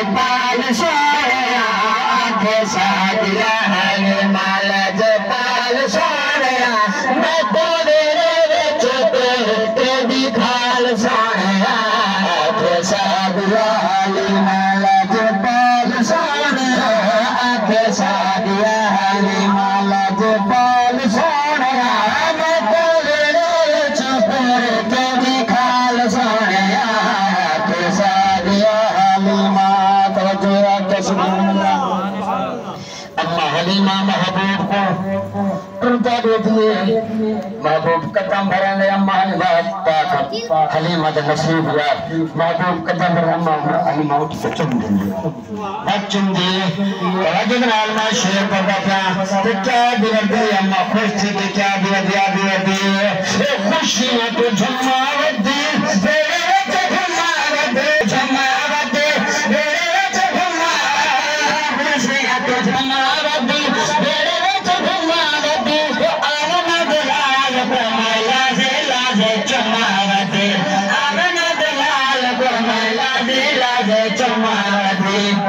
जपाल सोनिया आखे सादिया हलीमा लजपाल सोनिया मैं तेरे विच तेरी खाल सोनिया आखे सादिया हलीमा लजपाल सोनिया आखे सादिया हलीमा लजपाल सोनिया मैं तेरे विच तेरी खाल सोनिया आखे सादिया हलीमा तवज्जो रख सुभान अल्लाह। अम्मा हलीमा महबूब को टूटा देती है महबूब कदम भरने अम्मा हलीमा पाक हलीमा का नसीब हुआ महबूब कदम भर अम्मा हलीमा उठ के चुम देंगे चुम दिए राजन आलमा शेर पका था तो क्या बिरदी अम्मा खुश थी कि क्या बिरदी खुशियां तो झमावती चमावती